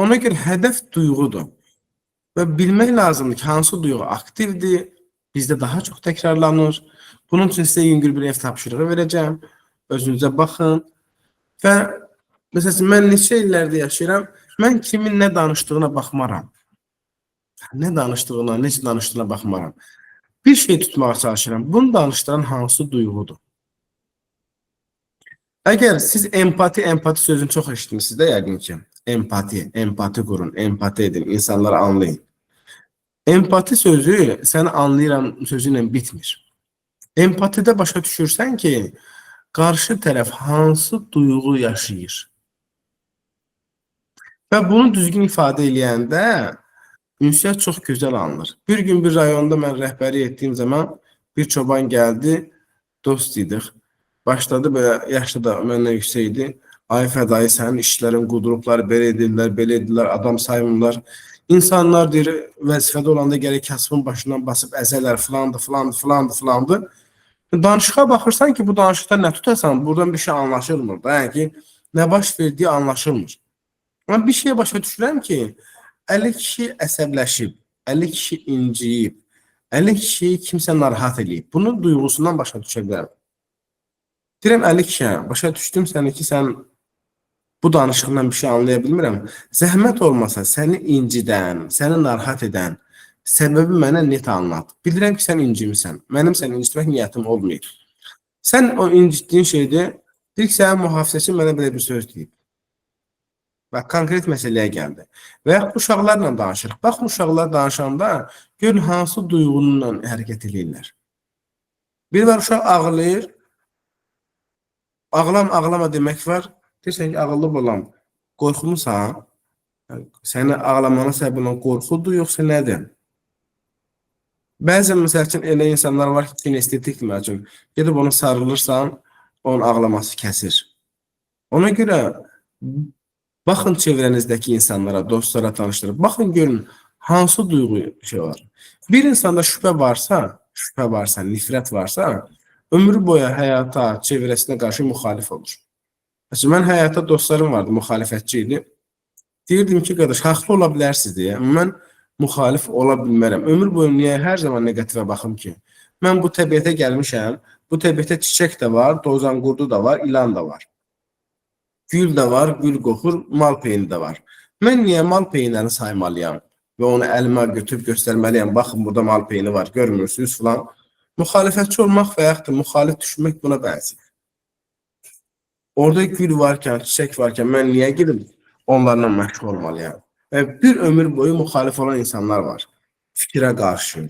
Ona görə hədəf duyğudur. Və bilmək lazımdır ki, hansı duyğu aktivdir, bizdə daha çox təkrarlanır. Bunun üçün sizə yüngül bir ev tapşırığı verəcəm. Özünüzə baxın. Və məsələn, mən neçə illərdə yaşayıram, mən kimin nə danışdığına baxmaram. Nə danışdığına, necə danışdığına baxmaram. Bir şey tutmağa çalışıram. Bunu danışdıran hansı duyğudur? Əgər siz empati sözünü çox eşitmişsiniz də yəqin ki. Empati qurun, empati edin, insanları anlayın. Empati sözü səni anlayıram sözü ilə bitmir. Empatidə başa düşürsən ki, qarşı tərəf hansı duyğu yaşayır. Və bunu düzgün ifadə eləyəndə ünsiyyət çox gözəl alınır. Bir gün bir rayonda mən rəhbərlik etdiyim zaman bir çoban gəldi, dost idik. Başladı böyle, yaşlı da məndən yüksək idi. Ay fədayı, sənin işlərin, qudurublar, belə edirlər, adam saymırlar. İnsanlar deyir, vəzifədə olanda gərək kasbın başından basıb əzələr, filandı. Danışığa baxırsan ki, bu danışıqda nə tutasan, buradan bir şey anlaşılmır da. Yəni ki, nə baş verdiyi anlaşılmır. Ama bir şeye başa düşürəm ki, 50 kişi əsəbləşib, 50 kişi inciyib, 50 kişiyi kimsə narahat eləyib. Bunun duyğusundan başa düşə bilərəm. Deyirəm 50 kişiyə, başa düşdüm səni ki, sən bu danışıqdan bir şey anlaya bilmirəm. Zəhmət olmasa səni incidən, səni narahat edən səbəbi mənə net anlat. Bilirəm ki, sən incimisən. Mənim səni incitmək niyyətim olmayıb. Sən o incitdiyin şeydə, deyir ki, sənin mühafizəçi mənə belə bir söz deyib. Və konkret məsələyə gəldi. Və yaxud uşaqlarla danışırıq. Baxın, uşaqlar danışanda görün hansı duyğununla hərəkət edirlər. Bir var, uşaq ağlayır. Ağlama demək var. Deyirsən ki, ağıllı olam. Qorxumusan? Səni ağlamana səbəb olan qorxudur, yoxsa nədir? Bəzən məsəl üçün elə insanlar var ki, kinestetik demək üçün. Gedib onu sarılırsan, onun ağlaması kəsir. Ona görə baxın çevrənizdəki insanlara, dostlara tanışdırıb. Baxın görün hansı duyğu şey var. Bir insanda şübhə varsa, nifrət varsa, ömrü boyu həyata, çevrəsinə qarşı müxalif olur. Məsələn, mən həyata dostlarım vardı, müxalifətçi idi. Deyirdim ki, qardaş, haqlı ola bilərsiniz deyə. Mən müxalif ola bilmərəm. Ömür boyu niyə hər zaman negativə baxım ki? Mən bu təbiətə gəlmişəm. Bu təbiətə çiçək də var, dozan qurdu da var, ilan da var. Gül də var, gül qoxur, mal peyni də var. Mən niyə mal peyinlərini saymalıyam və onu əlimə götürüb göstərməliyəm? Baxın, burada mal peyni var, görmürsünüz filan. Müxalifətçi olmaq və yaxud da müxalif düşmək buna bənzəyir. Orada gül varkən, çiçək varkən mən niyə gidib onlarla məşğul olmalıyam? Və bir ömür boyu müxalif olan insanlar var. Fikrə qarşı.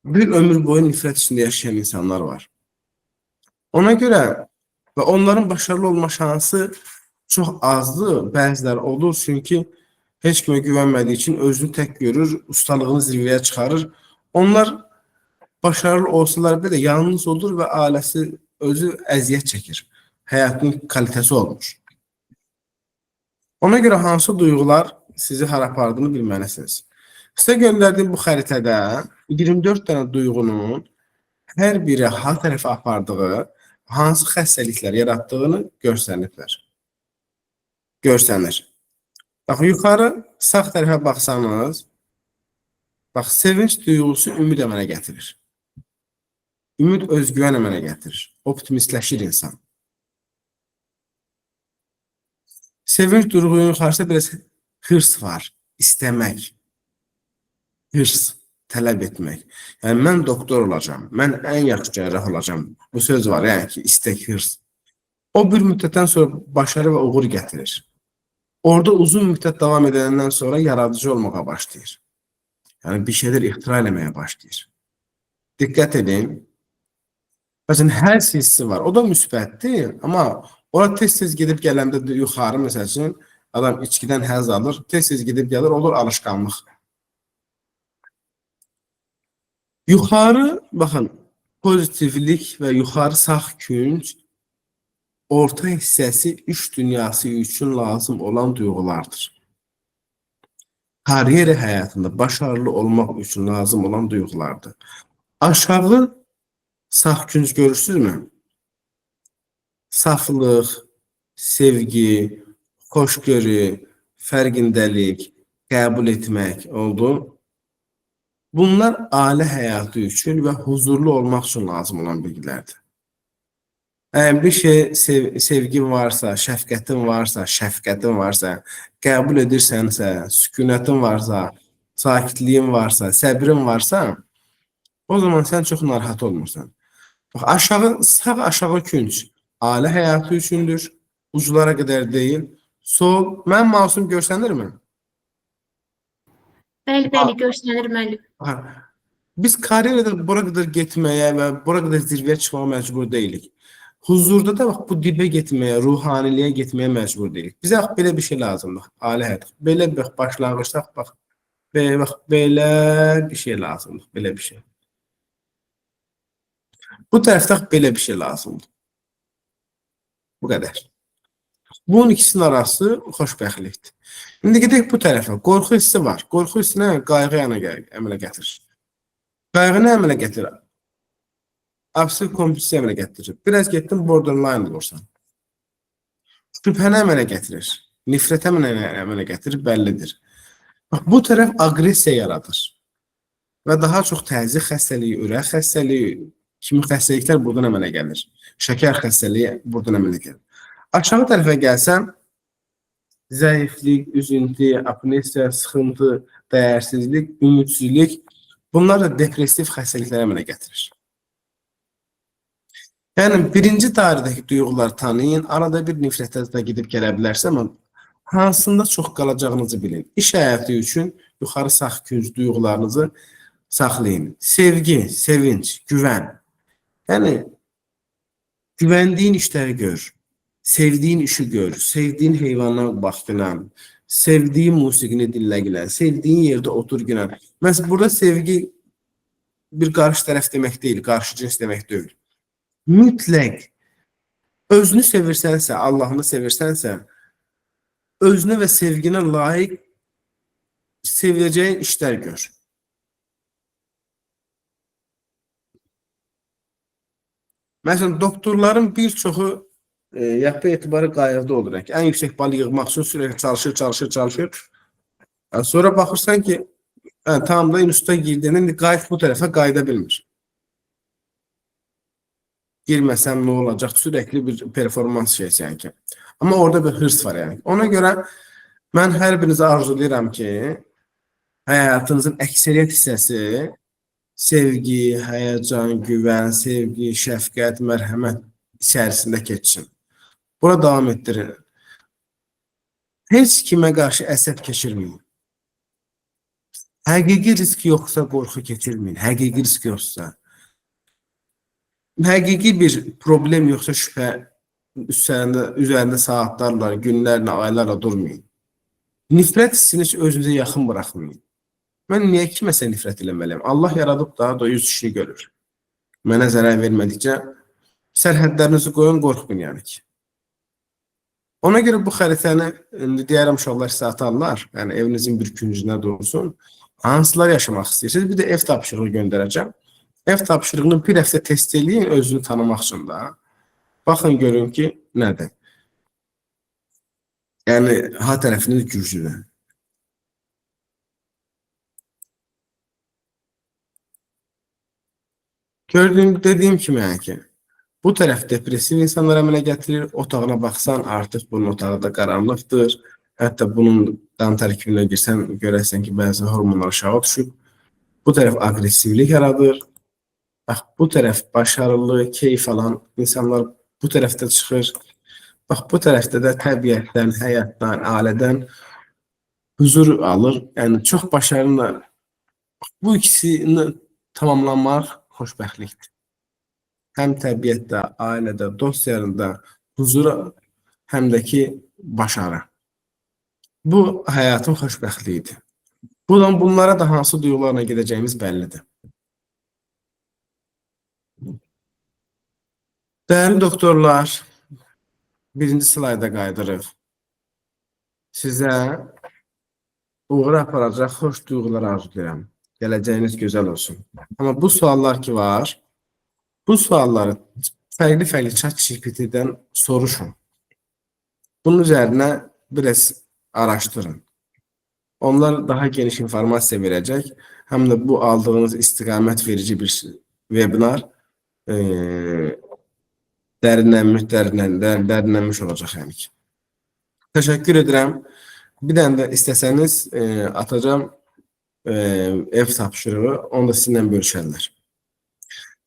Bir ömür boyu nifrət içində yaşayan insanlar var. Ona görə və onların başarılı olma şansı çox azdır. Bəziləri olur çünki heç kimə güvənmədiyi üçün özünü tək görür, ustalığını zirvəyə çıxarır. Onlar başarılı olsalar belə yalnız olur və ailəsi özü əziyyət çəkir. Həyatının kalitəsi olmuş. Ona görə hansı duyğular sizi hara apardığını bilməlisiniz. Sizə göndərdiyim bu xəritədə 24 dənə duyğunun hər biri hal tərəfə apardığı, hansı xəstəliklər yarattığını görsənir. Bax, yuxarı sağ tərəfə baxsanız, bax, sevinç duyğusu ümid əmələ gətirir. Ümid özgüvən əmələ gətirir. Optimistləşir insan. Sevinç duyğunun yuxarısında biraz hırs var. İstəmək. Hırs. Tələb etmək. Yəni, mən doktor olacağım. Mən ən yaxşı cərrah olacağım. Bu söz var, yəni ki, istək, hırs. O bir müddətdən sonra başarı və uğur gətirir. Orada uzun müddət davam edəndən sonra yaradıcı olmağa başlayır. Yəni, bir şeylər ixtira eləməyə başlayır. Diqqət edin. Məsələn, həzz hissi var. O da müsbətdir, amma ora tez-tez gedib gələndə yuxarı, məsəl üçün, adam içkidən həzz alır, tez-tez gedib gəlir, olur alışqanlıq. Yuxarı, baxın, pozitivlik və yuxarı sağ künc orta hissəsi iş dünyası üçün lazım olan duyğulardır. Kariyeri həyatında başarılı olmaq üçün lazım olan duyğulardır. Aşağı sağ künc görürsünüzmü? Saflıq, sevgi, xoşgörü, fərqindəlik, qəbul etmək oldu. Bunlar ailə həyatı üçün və huzurlu olmaq üçün lazım olan bilgilərdir. Əgər bir şey sevgin varsa, şəfqətin varsa, qəbul edirsənsə, sükunətin varsa, sakitliyin varsa, səbrin varsa, o zaman sən çox narahat olmursan. Bax, sağ aşağı künc ailə həyatı üçündür, uclara qədər deyil. Sol, mənim mouse'um görsənirmi? Bəli, bəli, görsənir müəllim. Biz karyerada bura qədər getməyə və bura qədər zirvəyə çıxmağa məcbur deyilik. Huzurda da bax, bu dibə getməyə, ruhaniliyə getməyə məcbur deyilik. Bizə bax, belə bir şey lazımdır, ailə həyatı. Belə bir başlanğıçda bax, belə bir şey lazımdır, belə bir şey. Bu tərəfdə belə bir şey lazımdır. Bu qədər. Bunun ikisinin arası xoşbəxtlikdir. İndi gedək bu tərəfə. Qorxu hissi var. Qorxu hissinə qayğı əmələ gətirir. Qayğını əmələ gətirir. Absurd kompulsiya əmələ gətirir. Biraz getdin, borderline olursan. Şübhəni əmələ gətirir. Nifrət əmələ gətirir, bəllidir. Bu tərəf aqressiya yaradır. Və daha çox təzyiq xəstəliyi, ürək xəstəliyi kimi xəstəliklər buradan əmələ gəlir. Şəkər xəstəliyi buradan əmələ gəlir. Aşağı tərəfə gəlsən, zəiflik, üzüntü, apnesiya, sıxıntı, dəyərsizlik, ümidsizlik, bunlar da depressiv xəstəliklərə əmələ gətirir. Yəni, birinci dairedəki duyğular tanıyın, arada bir nifrətə də gedib gələ bilərsə, amma hansında çox qalacağınızı bilin. İş həyatı üçün yuxarı sağ künc duyğularınızı saxlayın. Sevgi, sevinç, güvən. Yəni, güvəndiyin işləri gör. Sevdiyin işi gör, sevdiyin heyvana bax günən, sevdiyin musiqini dinlə günən, sevdiyin yerdə otur günən. Məsələn, burada sevgi bir qarşı tərəf demək deyil, qarşı cins demək deyil. Mütləq özünü sevirsənsə, Allahını sevirsənsə, özünə və sevginə layiq sevəcəyin işlər gör. Məsələn, doktorların bir çoxu yapı etibarı qayıqda olur. Ən yüksək balı yığmaq üçün sürəkli çalışır. Sonra baxırsan ki, tam da instituta girdiğinde qayıq bu tərəfə qayıda bilmir. Girməsəm nə olacaq? Sürəkli bir performans şeysən ki. Amma orada bir hırs var yəni. Ona görə mən hər birinizə arzulayıram ki, həyatınızın əksəriyyət hissəsi sevgi, həyəcan, güvən, sevgi, şəfqət, mərhəmət içərisində keçsin. Bura davam etdirin. Heç kimə qarşı əsəb keçirməyin. Həqiqi risk yoxsa qorxu keçirməyin. Həqiqi risk yoxsa. Həqiqi bir problem yoxsa şübhə üzərində saatlarla, günlərlə, aylarla durmayın. Nifrət hissini özünüzə yaxın buraxmayın. Mən niyə kiməsə nifrət eləməliyəm? Allah yaradıb da yüz işini görür. Mənə zərər vermədikcə sərhədlərinizi qoyun, qorxmayın yəni ki. Ona görə bu xəritəni deyərəm uşaqlar sizə atarlar. Yəni evinizin bir küncünə dursun. Hansılar yaşamaq istəyirsiniz? Bir də ev tapşırığı göndərəcəm. Ev tapşırığını bir həftə test eləyin özünü tanımaq üçün da. Baxın görün ki, nədir? Yəni ha tərəfiniz güclüdür. Dediyim kimi yəni ki, bu tərəf depressiv insanlar əmələ gətirir. Otağına baxsan, artıq bunun otağı da qaranlıqdır. Hətta bunun qan tərkibinə girsən, görərsən ki, bəzi hormonlar aşağı düşüb. Bu tərəf aqressivlik yaradır. Bax, bu tərəf başarılı, keyif alan insanlar bu tərəfdə çıxır. Bax, bu tərəfdə də təbiətdən, həyatdan, ailədən huzur alır. Yəni, çox başarılı. Bu ikisini tamamlamaq xoşbəxtlikdir. Həm təbiətdə, ailədə, dost yarında huzura, həm də ki, başarı. Bu, həyatın xoşbəxtliyidir. Bunlara da hansı duyularla gedəcəyimiz bəllidir. Dəyərli doktorlar, birinci slayda qaydırıq. Sizə uğur aparacaq xoş duyğular arzulayıram. Gələcəyiniz gözəl olsun. Amma bu suallar ki var, bu sualları fərqli ChatGPT-dən soruşun. Bunun üzərinə biraz araşdırın. Onlar daha geniş informasiya verəcək. Həm də bu aldığınız istiqamət verici bir webinar e, dərinlənmiş olacaq yəni ki. Təşəkkür edirəm. Bir dənə də istəsəniz atacağım ev tapşırığı, onu da sizinlə bölüşərlər.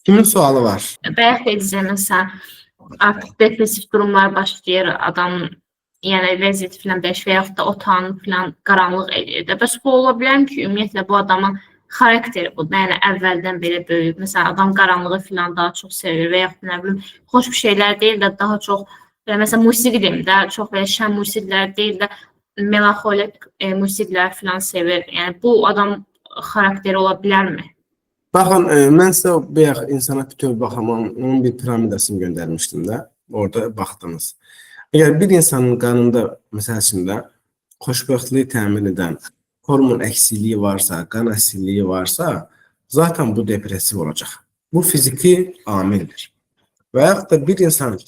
Kimin sualı var? Bayaq dediniz məsələn, artıq depressiv durumlar başlayır, adamın yəni vəziyyəti filan dəyişir və yaxud da otağını filan qaranlıq edir. Bəs bu ola bilər ki, ümumiyyətlə bu adamın xarakteri budur. Yəni əvvəldən belə böyüyüb. Məsələn, adam qaranlığı filan daha çox sevir və yaxud nə bilim, xoş bir şeylər deyil də daha çox məsələn musiqi deyim də, çox belə şən musiqilər deyil də melanxolik musiqilər filan sevir. Yəni bu adam xarakteri ola bilərmi? Baxın, mən sizə bayaq insana bütöv baxımın onun bir piramidasını göndərmişdim də. Orada baxdınız. Əgər bir insanın qanında, məsəl üçün də, xoşbəxtliyi təmin edən hormon əksikliyi varsa, qan əksikliyi varsa, zaten bu depressiv olacaq. Bu fiziki amildir. Və yaxud da bir insan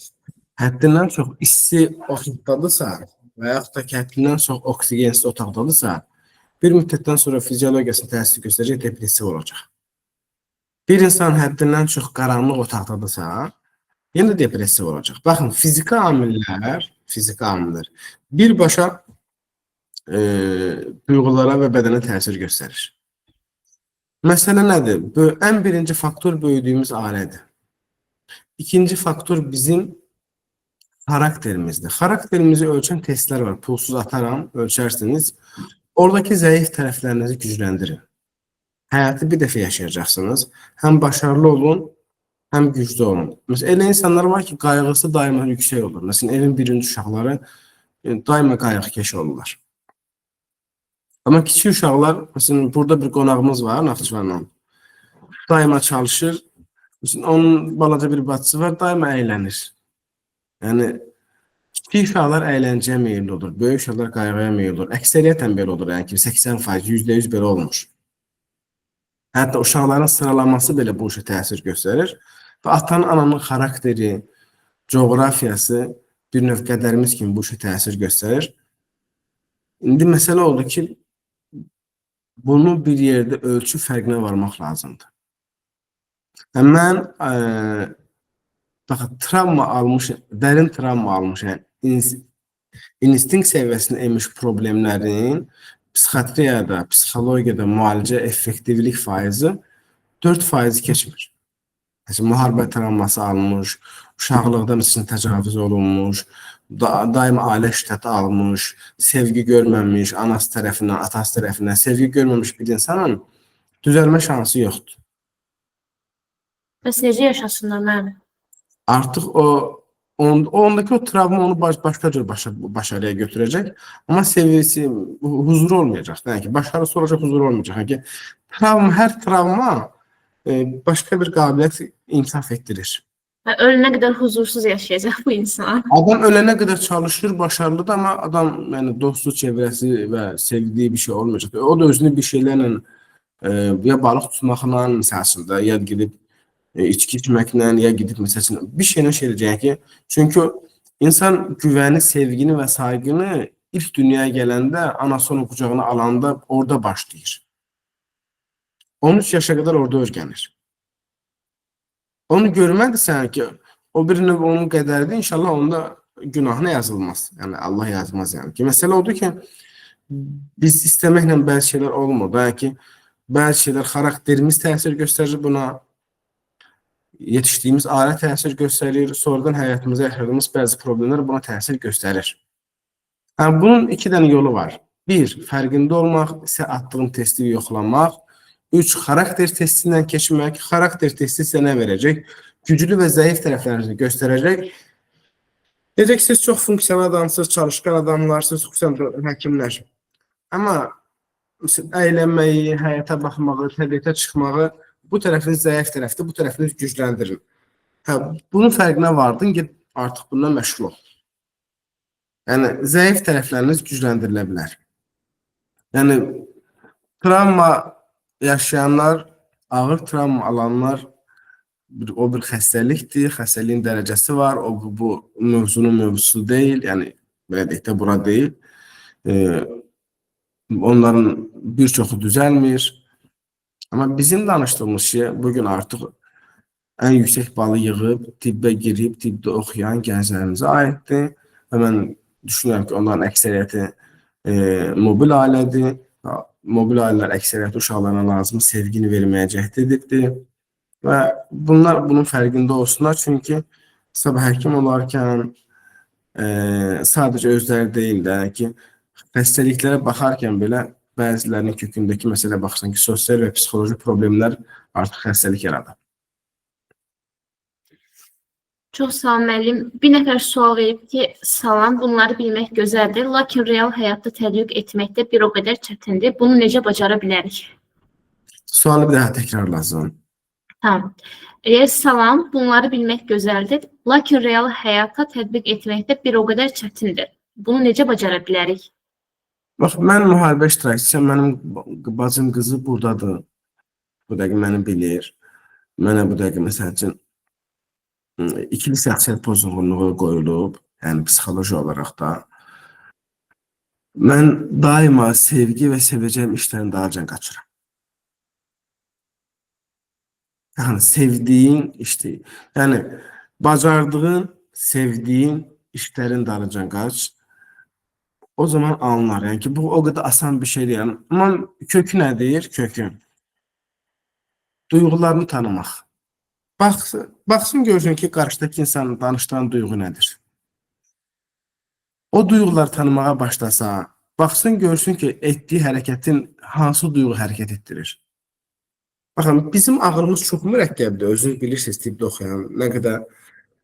həddindən çox isti otaqdadırsa və yaxud da həddindən çox oksigensiz otaqdadırsa, bir müddətdən sonra fiziologiyasına təsir göstərəcək depressiv olacaq. Bir insan həddindən çox qaranlıq otaqdadırsa, yenə depressiv olacaq. Baxın, fiziki amillər birbaşa duyğulara və bədənə təsir göstərir. Məsələ nədir? Ən birinci faktor böyüdüyümüz ailədir. İkinci faktor bizim xarakterimizdir. Xarakterimizi ölçən testlər var. Pulsuz ataram, ölçərsiniz. Oradakı zəif tərəflərinizi gücləndirin. Həyatı bir dəfə yaşayacaqsınız. Həm başarılı olun, həm güclü olun. Məsələn, elə insanlar var ki, qayğısı daima yüksək olur. Məsələn, evin birinci uşaqları daima qayğıkeş olurlar. Amma kiçik uşaqlar, məsələn, burada bir qonağımız var, Naxçıvandan. Daima çalışır. Məsələn, onun balaca bir bacısı var, daima əylənir. Yəni, kiçik uşaqlar əyləncəyə meyilli olur, böyük uşaqlar qayğıya meyilli olur. Əksəriyyətən belə olur, yəni ki, 80%, %100 belə olmuş. Hətta uşaqların sıralaması belə bu işə təsir göstərir. Və atanın, ananın xarakteri, coğrafiyası bir növ qədərimiz kimi bu işə təsir göstərir. İndi məsələ oldu ki, bunu bir yerdə ölçü fərqinə varmaq lazımdır. Mən travma almış, dərin travma almış, yəni instinkt səviyyəsində emiş problemlərin psixiatriyada, psixologiyada müalicə effektivlik faizi 4% keçmir. Məsələn, müharibə travması almış, uşaqlıqda məsələn təcavüz olunmuş, daima ailə şiddəti almış, sevgi görməmiş, anası tərəfindən, atası tərəfindən sevgi görməmiş bir insanın düzəlmə şansı yoxdur. Bəs necə yaşasınlar mənim? Artıq ondakı o travma onu başqa cür başarıya götürəcək, amma sevgisi, huzuru olmayacaq. Yəni ki, başarısı olacaq, huzuru olmayacaq. Yəni ki, hər travma başqa bir qabiliyyət inkişaf etdirir. Ölənə qədər huzursuz yaşayacaq bu insan. Adam ölənə qədər çalışır, başarılıdır, amma adam dostu, çevrəsi və sevdiyi bir şey olmayacaq. O da özünü bir şeylərlə, ya balıq tutmaqla, məsələsində, ya gedib içki içməklə, ya gedib məsələsində, bir şeylə şey edəcək ki, çünki insan güvəni, sevgini və saygını ilk dünyaya gələndə, anası onun qucağına alanda orada başlayır. 13 yaşa qədər orada öyrənir. Onu görmədirsən ki, o bir növ onun qədəridir, inşallah onda günahına yazılmaz. Yəni, Allah yazmaz yəni ki. Məsələ odur ki, biz istəməklə bəzi şeylər olmur. Yəni ki, bəzi şeylər xarakterimiz təsir göstərir buna, yetişdiyimiz ailə təsir göstərir, sonradan həyatımıza yaşadığımız bəzi problemlər buna təsir göstərir. Yəni, bunun iki dənə yolu var. Bir, fərqində olmaq, isə atdığın testi yoxlamaq. 3, xarakter testindən keçmək. Xarakter testi sizə nə verəcək? Güclü və zəif tərəflərinizi göstərəcək. Necə ki, siz çox funksiyanal adamsınız, çalışqan adamlarsınız, xüsusən həkimlər. Amma əylənməyi, həyata baxmağı, təbiətə çıxmağı bu tərəfiniz zəif tərəfdir, bu tərəfiniz gücləndirin. Bunun fərqinə vardın ki, artıq bundan məşğul ol. Yəni, zəif tərəfləriniz gücləndirilə bilər. Yəni, travma yaşayanlar, ağır travma alanlar o bir xəstəlikdir, xəstəliyin dərəcəsi var, bu mövzunun mövzusu deyil, yəni belə deyək də bura deyil. Onların bir çoxu düzəlmir. Amma bizim danışdığımız şey bugün artıq ən yüksək balı yığıb, tibbə girib, tibbdə oxuyan gənclərimizə aiddir. Və mən düşünürəm ki, onların əksəriyyəti mobil ailədir. Mobil ailələr əksəriyyəti uşaqlarına lazım sevgini verməyə cəhd edibdir. Və bunlar bunun fərqində olsunlar. Çünki sabah həkim olarkən sadəcə özləri deyil də ki, xəstəliklərə baxarkən belə bəzilərinin kökündəki məsələ baxsan ki, sosial və psixoloji problemlər artıq xəstəlik yaradır. Çox sağ ol müəllim. Bir nəfər sual verib ki, salam, bunları bilmək gözəldir, lakin real həyatda tətbiq etməkdə bir o qədər çətindir. Bunu necə bacara bilərik? Sualı bir daha təkrarlasın. Tamam. Salam, bunları bilmək gözəldir, lakin real həyata tətbiq etməkdə bir o qədər çətindir. Bunu necə bacara bilərik? Bax, mən müharibə iştirakçısam, mənim bacım qızı buradadır. Bu dəqiqə məni bilir. Mənə bu dəqiqə məsəl üçün ikili şəxsiyyət pozğunluğu qoyulub, yəni psixoloji olaraq da. Mən daima sevgi və sevəcəyim işlərin dağarcan qaçıram. Yəni, sevdiyin işdir. Yəni, bacardığın, sevdiyin işlərin dağarcan qaç. O zaman anlar. Yəni ki, bu o qədər asan bir şey deyil. Amma kökü nədir? Kökü. Duyğularını tanımaq. Baxsın görsün ki, qarşıdakı insanın danışdıran duyğu nədir? O duyğuları tanımağa başlasa, baxsın görsün ki, etdiyi hərəkətin hansı duyğu hərəkət etdirir? Baxın, bizim ağlımız çox mürəkkəbdir. Özünüz bilirsiniz, tibbdə oxuyan, nə qədər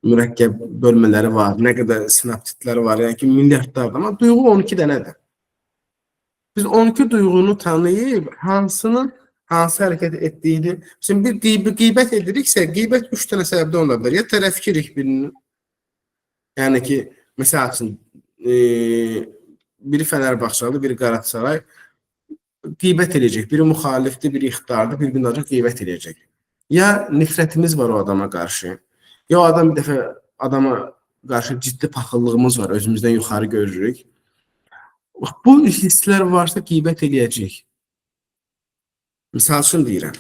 mürəkkəb bölmələri var, nə qədər sinaptitləri var, yəni ki, milyardlardır. Amma duyğu 12 dənədir. Biz 12 duyğunu tanıyıb, hansı hərəkət etdiyini, şimdi bir qeybət ediriksə, qeybət 3 dənə səbəbdə ola bilər. Ya tərəfkirik birinin, yəni ki, məsəl üçün, biri Fənərbağçalı, biri Qaratasaray qeybət edəcək. Biri müxalifdir, biri ixtidardır, bir-birinin ancaq qeybət edəcək. Ya nifrətimiz var o adama qarşı, ya o adam bir dəfə adama qarşı ciddi paxıllığımız var, özümüzdən yuxarı görürük. Bu hisslər varsa qeybət eləyəcək. Misal üçün deyirəm.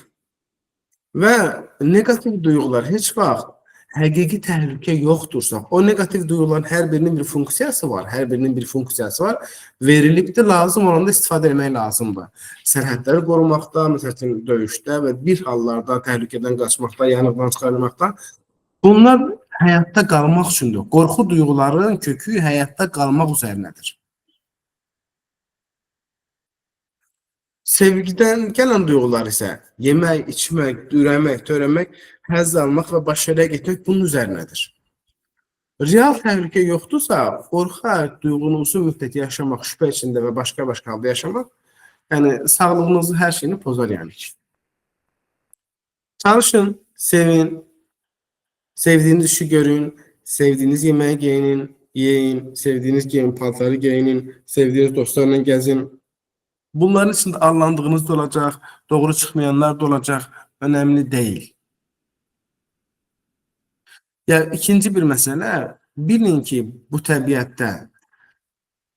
Və negativ duyğular heç vaxt həqiqi təhlükə yoxdursa, o negativ duyğuların hər birinin bir funksiyası var, verilibdir, lazım olanda istifadə etmək lazımdır. Sərhədləri qorumaqda, məsələn, döyüşdə və bir hallarda təhlükədən qaçmaqda, yanıqdan çıxarmaqda. Bunlar həyatda qalmaq üçündür. Qorxu duyğuların kökü həyatda qalmaq üzərinədir. Sevgidən gələn duyğular isə yemək, içmək, ürəmək, törəmək, həzz almaq və başarıya getmək bunun üzərinədir. Real təhlükə yoxdursa, qorxu duyğunu uzun müddət yaşamaq, şübhə içində və başqa halda yaşamaq, yəni sağlığınızı, hər şeyini pozar yəni ki. Çalışın, sevin, sevdiyiniz işi görün, sevdiyiniz yeməyi yeyin, sevdiyiniz paltarı geyinin, sevdiyiniz dostlarla gəzin. Bunların içində anlandığınız da olacaq, doğru çıxmayanlar da olacaq, önemli deyil. Yəni, ikinci bir məsələ, bilin ki, bu təbiətdə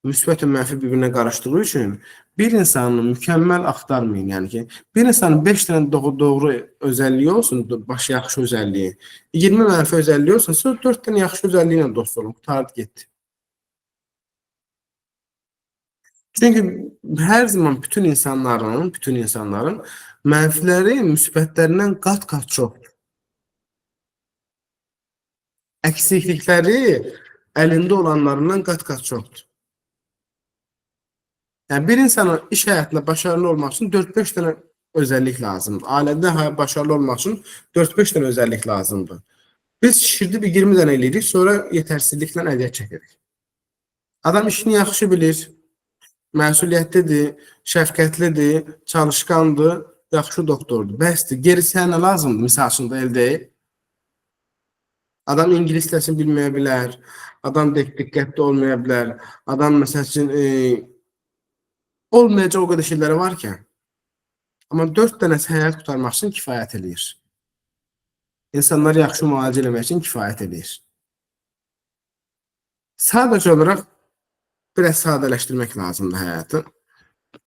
müsbət və mənfi bir-birinə qarışdığı üçün bir insanı mükəmməl axtarmayın. Yəni ki, bir insanın 5 dənə doğru özəlliyi olsun, baş yaxşı özəlliyi, 20 mənfi özəlliyi olsun, sonra 4 dənə yaxşı özəlliyi ilə dost olun, qutardı getdi. Çünki hər zaman bütün insanların mənfiləri müsbətlərindən qat-qat çoxdur. Əksiklikləri əlində olanlarından qat-qat çoxdur. Yəni, bir insanın iş həyatında başarılı olmaq üçün 4-5 dənə özəllik lazımdır. Ailədə başarılı olmaq üçün 4-5 dənə özəllik lazımdır. Biz şişirdi bir 20 dənə eləyirik, sonra yetərsizliklə əziyyət çəkirik. Adam işini yaxşı bilir, məsuliyyətlidir, şəfqətlidir, çalışqandır, yaxşı doktordur. Bəsdir, gerisi nə lazımdır? Misal üçün da elde. Adam ingilis dilini bilməyə bilər, adam diqqətli olmaya bilər, adam məsəl üçün olmayacaq o qədər şeyləri var ki, amma 4 dənəsi həyat qurtarmaq üçün kifayət edir. İnsanları yaxşı müalicə eləmək üçün kifayət edir. Sadəcə olaraq biraz sadələşdirmək lazımdır həyatı.